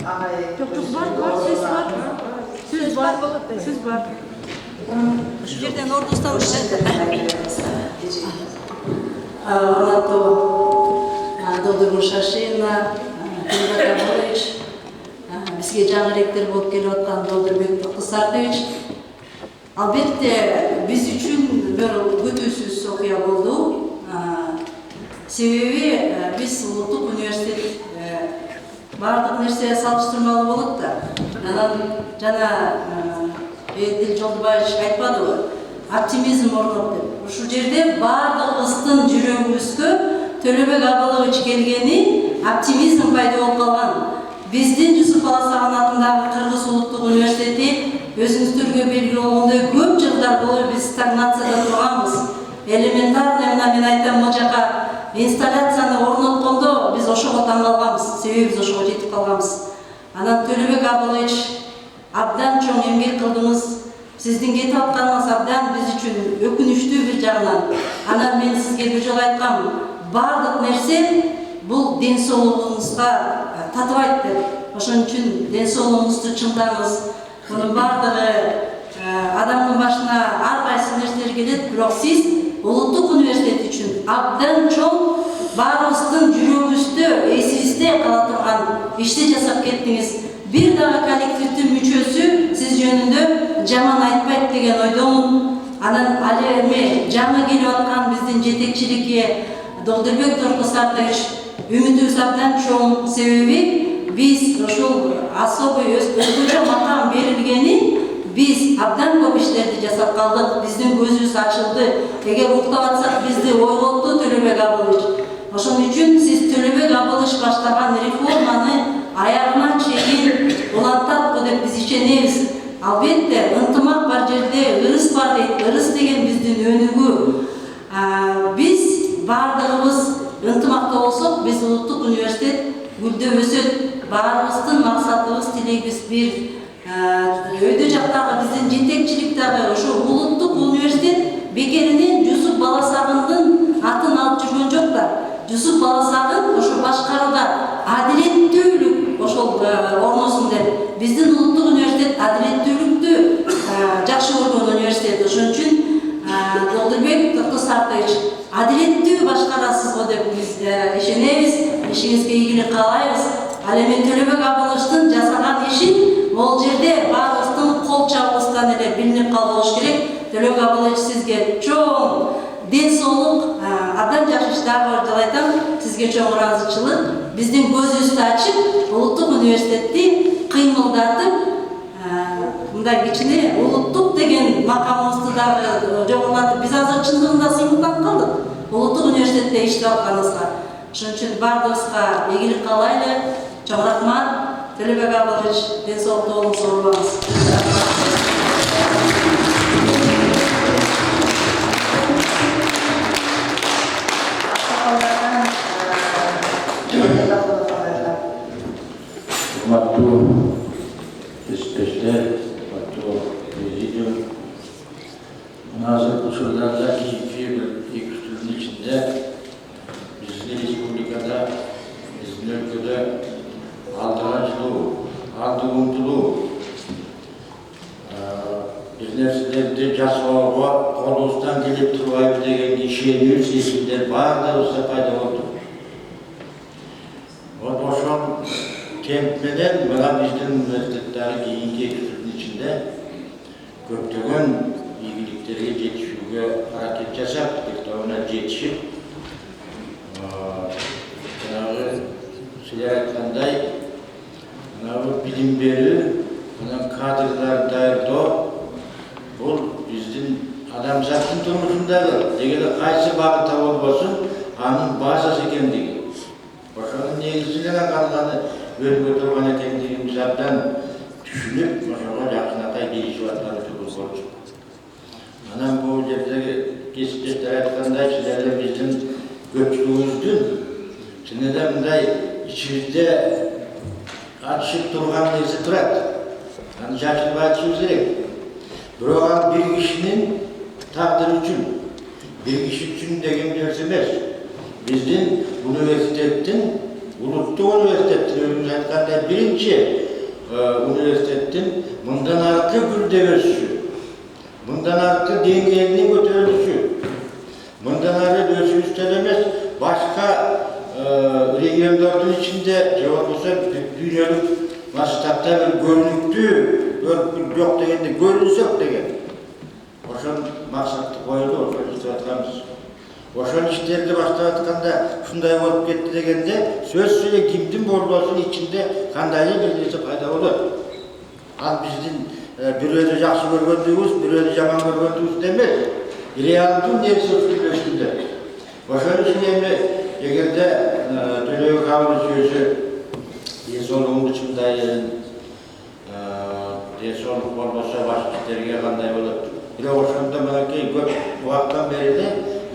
ağaya... Söz var. Şu yerden orada usta орнатуу Долдырмыш Шашина, Тимур Камалович, бизге жаңы ректор болуп келип аткан Долдырбек Токтосартович. Албетте биз үчүн бир күтүүсүз окуя болду. Себеби биз улуттук университет бардык нерсе салыштырмалуу болот да. Анан жана Эдил Жолдубаевич айтпадыбы? Оптимизм орнот деп. Ушул жерде бардыгыбыздын жүрөгүбүзгө Төлөбек Абалович келгени оптимизм пайда болуп калган. Биздин Жусуп Баласаган атындагы Кыргыз улуттук университети өзүңүздөргө белгилүү болгондой көп жылдар бою биз стагнацияда турганбыз. Элементарный мына мен айтам, могу жака инсталляцияны орноткондо биз ошого таң калганбыз, себеби биз ошого жетип калганбыз. Анан Төлөбек Абалович абдан чоң эмгек кылдыңыз. Сиздин кетип атканыңыз абдан биз үчүн өкүнүчтүү бир жагынан. Анан мен сизге бир жолу айткам, бардык нерсе бул ден соолугуңузга татыбайт деп. Ошон үчүн ден соолугуңузду чыңдаңыз. Мунун бардыгы адамдын башына ар кайсы нерселер келет, бирок сиз улуттук университет үчүн абдан чоң баарыбыздын жүрөгүбүздө, эсибизде кала турган ишти жасап кеттиңиз. Бир дагы коллективдин мүчөсү сиз жөнүндө жаман айтпайт деген ойдомун. Анан ал эми жаңы келип аткан биздин жетекчиликке Долдырбек Токтосартович үмүтүбүз абдан чоң, себеби биз ошол особый өзгөчө макам берилгени биз абдан көп иштерди жасап калдык, биздин көзүбүз ачылды. Эгер уктап атсак бизди ойготту Төлөбек Абалович. Ошон үчүн сиз Төлөбек Абалович баштаган реформаны аягына чейин улантат деп биз ишенебиз. Албетте ынтымак бар жерде ырыс бар дейт. Ырыс деген биздин өнүгүү. Биз бардыгыбыз ынтымакта болсок, биз улуттук университет гүлдөп өсөт. Баарыбыздын максатыбыз, тилегибиз бир. Өйдө жактагы биздин жетекчилик дагы ошо улуттук университет бекеринен Жусуп Баласагындын атын алып жүргөн жок да. Жусуп Баласагын ошо башкарууда адилеттүүлүк ошол орносун деп. Биздин улуттук университет адилеттүүлүктү жакшы көргөн университет. Ошон үчүн Долдырбек Токтосартович адилеттүү башкарасыз го деп биз ишенебиз. Ишиңизге ийгилик каалайбыз. Ал эми Төлөбек Абаловичтин жасаган ишин бул жерде баарыбыздын кол чабыбыздан эле билинип калды болуш керек. Төлөбек Абалович сизге чоң ден соолук, абдан жакшы иштер деп айтам. Сизге чоң ыраазычылык. Биздин көзүбүздү ачып, улуттук университетти кыймылдатып, мындай кичине улуттук деген макамыбызды дагы жогорулатып, биз азыр чындыгында сыймыктанып калдык. Улуттук университетте иштеп атканыбызга. Ошон үчүн бардыгыбызга ийгилик каалайлы. Чоң рахмат. Төлөбек Абалович, ден соолукта болуңуз, оорубаңыз. Урматтуу кесиптештер, урматтуу президиум, азыркы учурдарда эки үстүлдүн ичинде биздин республикада, биздин өлкөдө алдыгачылуу, алды умтулуу бир нерселерди жасоого колубуздан келип турбайбы деген ишенүү сезимдер баардыгыбызда пайда болду. Ошол темп менен мына биздин университеттеги кийинки эки жылдын ичинде көптөгөн ийгиликтерге жетишүүгө аракет жасап, бир тобуна жетишип, жанагы силер айткандай, мына билим берүү, анан кадрларды даярдоо, бул биздин адамзаттын турмушундагы дегенде кайсы багытта болбосун, анын базасы экендиги. Ошонун негизинен аны өргө турган экендигин абдан түшүнүп, ошого жакшынакай келишип атканыбыз болчу. Анан бул жердеги кесиптештер айткандай, силердер биздин көпчүлүгүбүздүн чын эле мындай ичибизде атышып турган нерсе турат. Аны жашырбай айтышыбыз керек. Бирок бир кишинин тагдыры үчүн, бир киши үчүн деген нерсе эмес. Биздин университеттин, улуттук университеттин, өзүңүз айткандай биринчи университеттин мындан аркы гүлдөп өсүшү, мындан аркы деңгээлинин көтөрүлүшү, мындан ары өсүшүстөн эмес, региондардың içinde cevap olsa dünyanın masrafta bir görünüktü, yok degende görünüsü yok degen. Oşon maksatты koydu, oşon işte atkamız. Oşon işlerini başlatıkanda şunday olup gitti degende söz söyle kimdin bolmasının içinde kandaylı bir neyse fayda olur. Al bizden birini yaxşı görgöndüğümüz, birini yaman görgöndüğümüz demez. Realdın neresi üstünde. Oşon için egerde Tölöy Kavlı sözü Yesolluğun dışında yerin Yesolluk olmasa başka işlerine kanday olur. Bile oşonda bana ki bu haktan beri de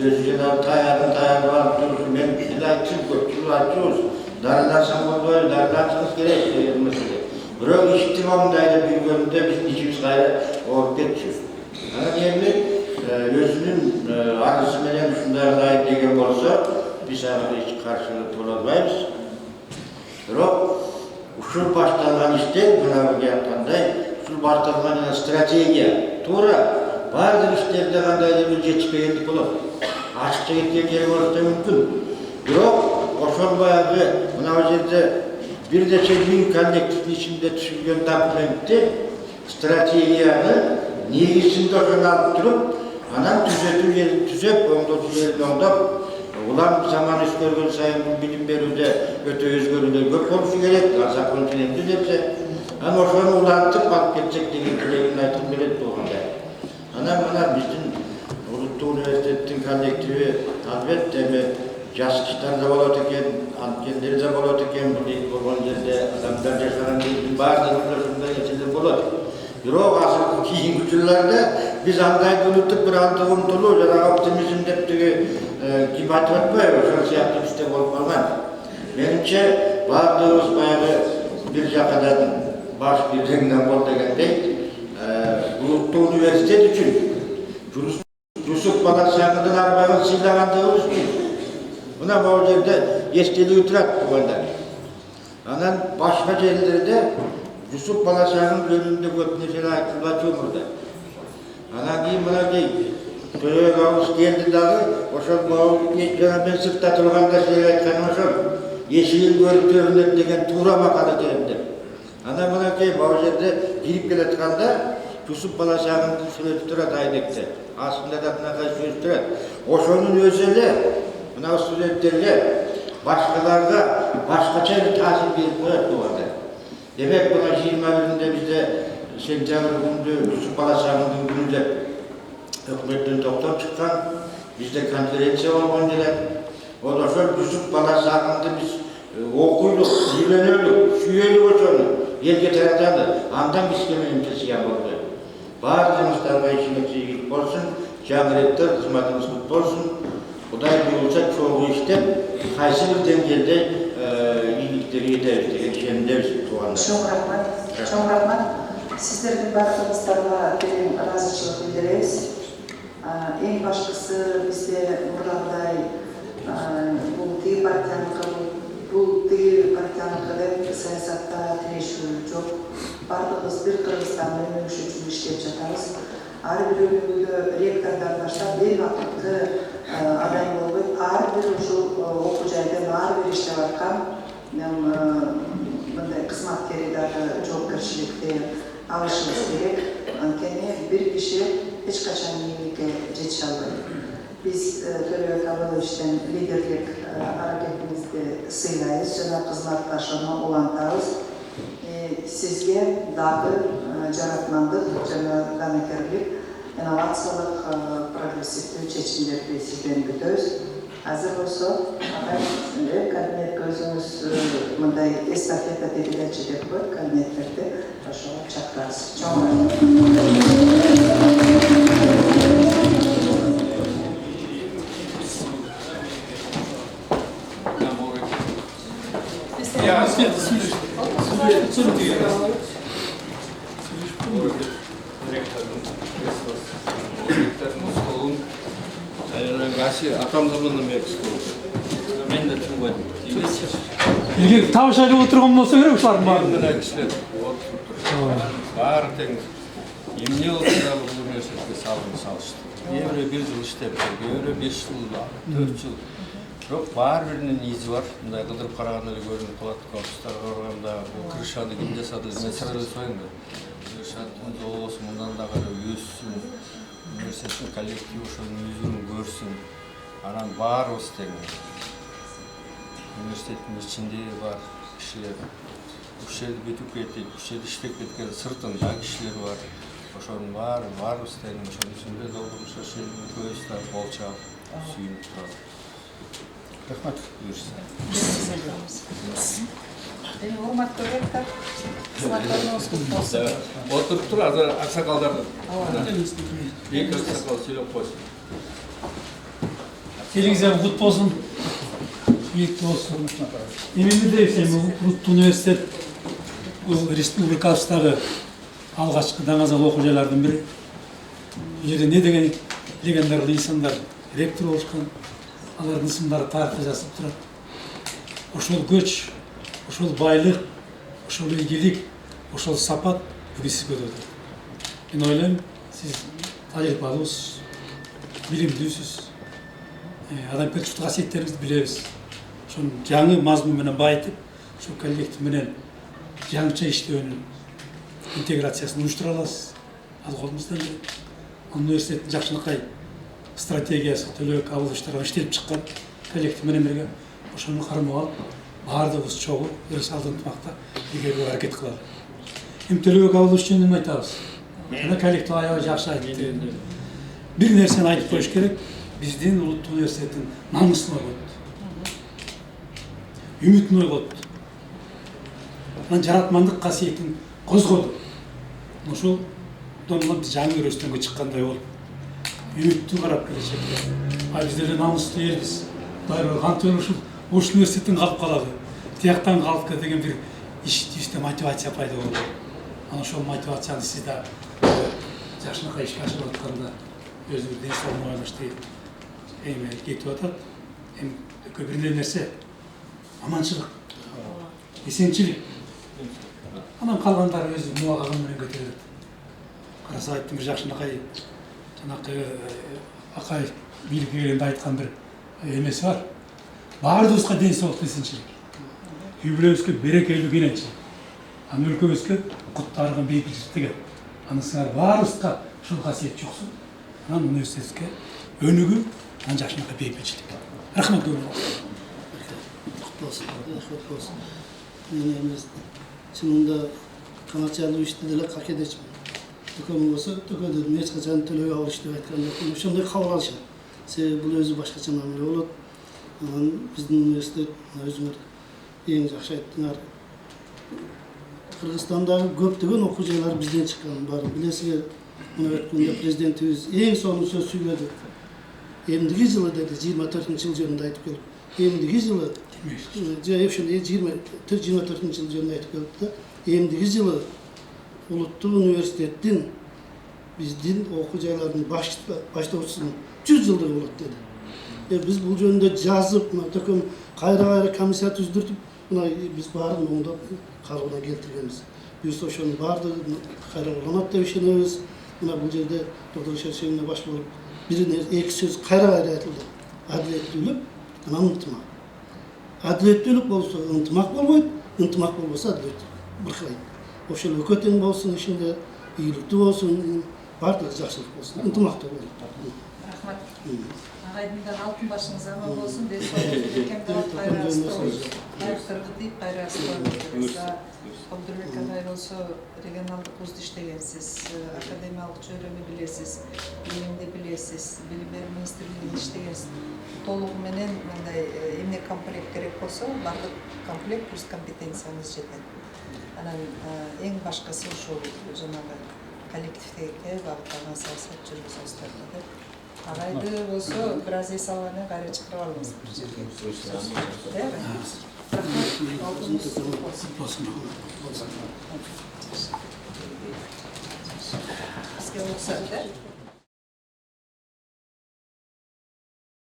gözücüler tayarın alıp durursun. Ben bir açım, köpçülü açıyoruz. Darılarsan olmuyor, darılarsınız gerek mesela. Bırak iştimamdaydı bir günde bizim içimiz gayrı olup geçiyor. Yani özünün arısı menen şundan layık degen olsa biz arada hiç karşılık olamayız. Bırak usul başlangan işler buna bir yapkanday, usul başlangan strateji, to'g'ri. Bardır işlerde qandaydir bir yetişmeyenlik olur. Açıkça gittiği geri olsa mümkün. Bırak oşol bayağı buna yerde bir de bin kollektifin içinde tüzülgen dokumentти strategiyani negizinde oşonu alıp turup anam tüzetүү yerini tüzep, oңдотуу yerini oңдоп, ulan zaman iş görgön sayın bu bilim berүүde öte özgörülür köp boluşu gerek, zakon çinemdi depse, ama oşonu ulantıp alıp geçecek degen tilegini aytып berет болгондой. Ana bizim Ulutlu Üniversitetin kollektivi albatta yaş kişilerde bolat eken, kendileri de bolat eken, bu olan yerde adamlar yaşanan değil, bazılarında şunda geçilir bolat. Yok asıl kiyin güçlerde biz andayı unutup bir anda unutulur, ya da optimizm deptigi kibat etmiyor, şöyle siyahlı işte olup olmaz. Benimce vardığımız bayağı bir jakadan baş bir renginden bol degende Ulutlu Üniversitet için Yusuf Balasyanı'nın arabanın silahlandığımız değil. Buna bu yerde yeskili ütürat bu konuda. Anan başka yerlerde Yusuf Balasyanı'nın önünde götüne kılacağım burada. Anan diyeyim buna değil. Tölöy Kavlı geldi dağı, oşol bağlı ben sırtta turganda aytkan oşol. Yeşil görüp örnek degen tuğra makalı kelimdir. Anan buna değil, bu yerde girip geletkanda Yusuf Balasyanı'nın süreti turat aydekti. Aslında da buna söz turat. Oşonun özeli, buna studentlerle başkalarga başkaça bir tasir verip koyat bu arada. Demek buna 21'inde bizde sentyabr günü Yusuf Balasyanı'nın gününde hükümetten doktor çıkan, bizde konferansiya olgandiler. O da şöyle Yusuf Balasyanı'nda biz okuyduk, dinleniyorduk, süyüydük oşonu. Yerge taraftandı, andan biz kemenin kesiyen oldu. Bazılarımızdan işimiz iyi olsun, camiyetle hizmetimiz kutlu olsun. Kuday bir olsa çoğu işte, kaysi bir dengede iyilikleri yederiz, gelişenleriz tuğanlar. Çok rahmat. Sizlerden barınızlarla benim razıçılık bildiririz. En başkası bizde buraday bu dil partiyanlıkları siyasatta teşhir çok. Bardığımız bir Kırgızistan'da ömüş için işleyip жатамыз. Her bir bölümünde rektordan başlap en vakitli aday olup, her bir şu okuyacağından her bir işlep atkan hizmetkarları çok karşılıklı alışımız gerek. Kendine bir kişi hiç kaçan iyilikle yetişe almayı. Biz Tölöy Kavlı'dan liderlik hareketimizde sıylayız, Cenab-ı hizmetkaşlarına olantağız. Sizge dağı jaratmandık, Cenab-ı Danekerlik, inovatsiyalık progresifli çeçimleri sizden gütöz. Hazır olsa, kabinet gözümüz bunday estafeta dedilerce de bu kabinetlerde başarılı çaklarız. Çok Atam zamanında Meksiko. Ben de çok Ilgili tavuş aylıp oturgan bolsa керек ушулардын баары. Mına kişiler. Bari teң. Emne olsa bu üniversitede salıştı. Evre bir yıl işlep, evre 5 yıl, 4 yıl. Жоқ, бар бірінің ниеті бар. Мындай қыдырып қарағанда да көрініп қалады. Корпустарға барғанда бұл крышаны кім жасады? Мен сыралы сұрайын да. Крышатын болсын, мұндан да қарай өссін. Университеттің коллективі ошоның өзін көрсін. Анан бар осы деген. Университеттің ішінде бар кішілер. Үш жерді бетіп кетіп, үш жерді іштеп кеткен сыртында кішілер бар. Ошоның бар осы деген. Ошоның үстінде долбырыша шелдің көзді болчап, сүйініп тұрады. Рахмат. Урматтуу ректор, сылактарыңыз көп болсун. Отырып тұр, азыр ақсақалдар. Екі ақсақал сөйлеп қойсын. Еліңізден құт болсын. Биікті болсын. Емені де Урут университет республикасындағы алғашқы даңазал оқу-жайлардың бірі. Жерде не деген легендар инсандар ректор болышқан, алардың ісімдары тарихта жасып тұрады. Ошол көч, ошол байлық, ошол игілік, ошол сапат бүгін сізге өтеді. Мен ойлаймын, сіз тәжірибелісіз, білімдісіз, адамгершілік қасиеттеріңізді білеміз. Соны жаңы мазмұнмен байытып, сол коллективменен жаңаша иштөөнүн интеграциясын уюштура аласыз. Ал колумуздан келет. Университеттин жакшынакай стратегиясы төлөбек абыловичтер иштелип чыккан коллектив менен бирге ошону кармап алып, баардыгыбыз чогуу өз алдын ынтымакта илгери аракет кылалы. Эми төлөбек абылович жөнүндө айтабыз. Жана коллектив аябай жакшы айтты. Бир нерсени айтып коюш керек. Биздин улуттук университеттин намысын ойготту. Үмүтүн ойготту. Жаратмандык касиетин козгоду. Ошол домлап биз жаңы өрөстөнгө чыккандай болуп, үмүттүү карап келечекке. А биз деле намыстуу элбиз. Кантип ушул университеттен калып калалы, тияктан калып деген бир иште мотивация пайда болду. Анан ошол мотивацияны сиз да жакшынакай ишке ашырып атканда өзүңүз ден соолугуна байланыштуу эми кетип атат. Эми бир нерсе аманчылык, эсенчилик. Анан калгандары өзү мулагаган менен көтөрүлөт. Караса айттым, бир жакшынакай жанакы Акаев бийликке келгенде айткан бир эмеси бар. Баардыгыбызга ден соолук, эсенчилик. Үй-бүлөбүзгө берекелүү кененчилик. Анан өлкөбүзгө куттарган бейбитчилик деген. Анан силер баарыбызга ушул касиет жоксун. Анан университетке өнүгүү, анан жакшынакай бейбитчилик. Рахмат көп болсын. Мен эмес чынында канатчалуу ишти деле какедечмин. Төкөм болсо, төкөдөн эч качан төлөбөк алыш деп айтканда, ошондой кабыл алышат. Себеби бул өзү башкача мамиле болот. Анан биздин университет өзүңөр эң жакшы айттыңар. Кыргызстандагы көптөгөн окуу-жайлар бизден чыккан. Баары билесиңер, мына өткөндө президентибиз эң сонун сөз сүйлөдү. Эмдиги жылы деди, 24-жыл жөнүндө айтып келип. Эмдиги жылы 24-жыл жөнүндө айтып келип да, эмдиги жылы улуттук университеттин биздин окуу-жайлардын баштоочусунун 100 жылдыгы болот деди. Биз бул жөнүндө жазып, төкөм кайра комиссия түздүртүп, мына биз баарын оңдоп кароона келтиргенбиз. Биз ошонун баардыгын кайра уланат деп ишенебиз. Мына бул жерде Токтогул шершенине баш болуп, бирине эки сөз кайра айтылды. Адилеттүүлүк, анан ынтымак. Адилеттүүлүк болсо ынтымак болбойт, ынтымак болбосо адилеттүүлүк быркырайт. Ошол экөө тең болсун, ишинде ийгиликтүү болсун, баардыгы жакшылык болсун, ынтымактуу болсун. Рахмат. Агайдын да алтын башыңыз аман болсун, ден соолугуңузду бекемдеп кайра астабыз. Аяктарга тийип кайра астабыз. Абдулбек агай болсо регионалдык вузда иштегенсиз, академиялык чөйрөнү билесиз, билимди билесиз, билим берүү министрлигинде иштегенсиз. Толугу менен мындай эмне комплект керек болсо, бардык комплект плюс компетенцияңыз жетет. Анан эң башкысы ушул жанагы коллективге багытталган саясат жүргүзөсүздөр деп. Агайды болсо бир аз эс алып анан кайра чакырып алабыз бир жерге. Бизге уруксат,